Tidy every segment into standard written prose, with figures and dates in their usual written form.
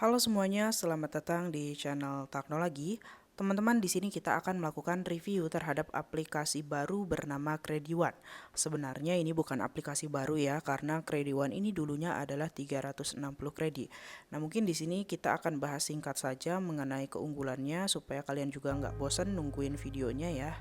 Halo semuanya, selamat datang di channel Teknologi. Teman-teman, di sini kita akan melakukan review terhadap aplikasi baru bernama Krediwan. Sebenarnya ini bukan aplikasi baru ya, karena Krediwan ini dulunya adalah 360 kredi. Nah, mungkin di sini kita akan bahas singkat saja mengenai keunggulannya supaya kalian juga nggak bosan nungguin videonya ya.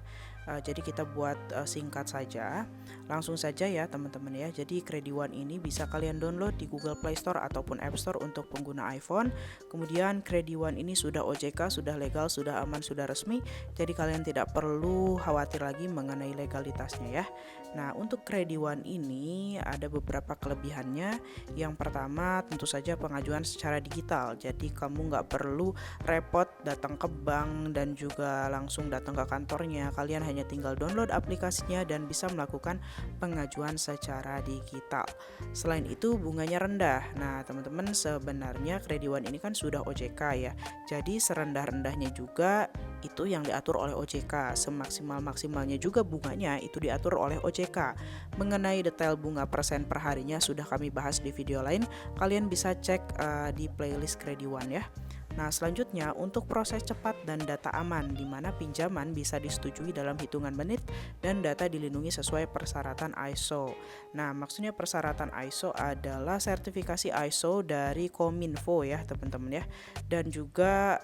Jadi kita buat singkat saja. Langsung saja ya teman-teman ya. Jadi Krediwan ini bisa kalian download di Google Play Store ataupun App Store untuk pengguna iPhone. Kemudian Krediwan ini sudah OJK, sudah legal, sudah aman, sudah resmi. Jadi kalian tidak perlu khawatir lagi mengenai legalitasnya ya. Nah, untuk Krediwan ini ada beberapa kelebihannya. Yang pertama tentu saja pengajuan secara digital. Jadi kamu nggak perlu repot datang ke bank dan juga langsung datang ke kantornya. Kalian hanya tinggal download aplikasinya dan bisa melakukan pengajuan secara digital. Selain itu bunganya rendah. Nah teman-teman, sebenarnya Krediwan ini kan sudah OJK ya. Jadi serendah-rendahnya juga itu yang diatur oleh OJK. Semaksimal-maksimalnya juga bunganya itu diatur oleh OJK. Mengenai detail bunga persen per harinya sudah kami bahas di video lain. Kalian bisa cek di playlist Krediwan ya. Nah, selanjutnya untuk proses cepat dan data aman, di mana pinjaman bisa disetujui dalam hitungan menit dan data dilindungi sesuai persyaratan ISO. Nah, maksudnya persyaratan ISO adalah sertifikasi ISO dari Kominfo ya, teman-teman ya, dan juga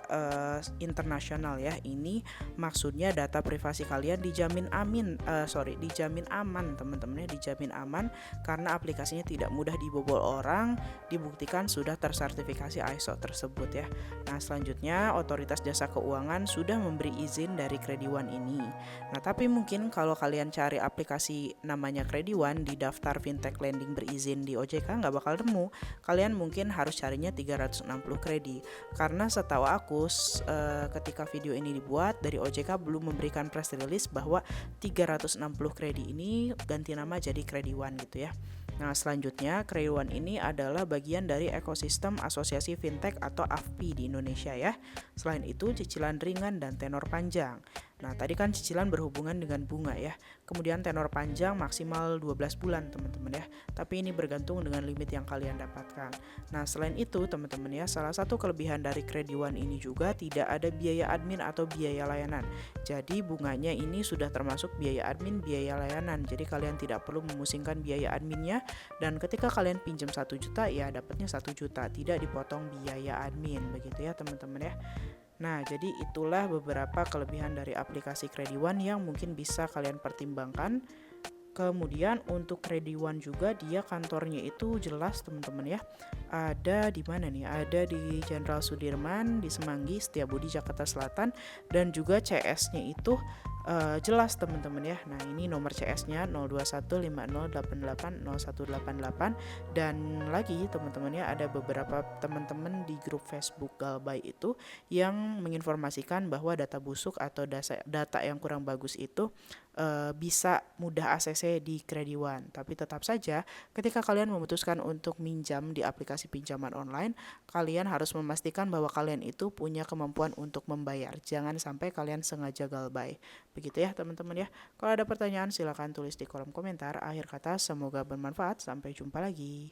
internasional ya. Ini maksudnya data privasi kalian dijamin dijamin aman, teman-teman ya, dijamin aman karena aplikasinya tidak mudah dibobol orang, dibuktikan sudah tersertifikasi ISO tersebut ya. Nah, selanjutnya otoritas jasa keuangan sudah memberi izin dari Krediwan ini. Nah, tapi mungkin kalau kalian cari aplikasi namanya Krediwan di daftar fintech lending berizin di OJK nggak bakal nemu. Kalian mungkin harus carinya 360 kredi. Karena setahu aku ketika video ini dibuat dari OJK belum memberikan press release bahwa 360 kredi ini ganti nama jadi Krediwan gitu ya. Nah, selanjutnya Krediwan ini adalah bagian dari ekosistem Asosiasi Fintech atau AFPI di Indonesia ya. Selain itu, cicilan ringan dan tenor panjang. Nah, tadi kan cicilan berhubungan dengan bunga ya. Kemudian tenor panjang maksimal 12 bulan, teman-teman ya. Tapi ini bergantung dengan limit yang kalian dapatkan. Nah, selain itu, teman-teman ya, salah satu kelebihan dari Krediwan ini juga tidak ada biaya admin atau biaya layanan. Jadi, bunganya ini sudah termasuk biaya admin, biaya layanan. Jadi, kalian tidak perlu memusingkan biaya adminnya, dan ketika kalian pinjam 1 juta ya dapatnya 1 juta, tidak dipotong biaya admin, begitu ya teman-teman ya. Nah, jadi itulah beberapa kelebihan dari aplikasi Krediwan yang mungkin bisa kalian pertimbangkan. Kemudian untuk Krediwan juga dia kantornya itu jelas teman-teman ya. Ada di mana nih? Ada di Jenderal Sudirman, di Semanggi, Setiabudi, Jakarta Selatan, dan juga CS-nya itu jelas teman-teman ya. Nah, ini nomor CS-nya 021508800188, dan lagi teman-teman ya ada beberapa teman-teman di grup Facebook Galbay itu yang menginformasikan bahwa data busuk atau data yang kurang bagus itu bisa mudah ACC di Krediwan. Tapi tetap saja ketika kalian memutuskan untuk minjam di aplikasi pinjaman online, kalian harus memastikan bahwa kalian itu punya kemampuan untuk membayar. Jangan sampai kalian sengaja galbay. Begitu ya teman-teman ya. Kalau ada pertanyaan silakan tulis di kolom komentar. Akhir kata semoga bermanfaat. Sampai jumpa lagi.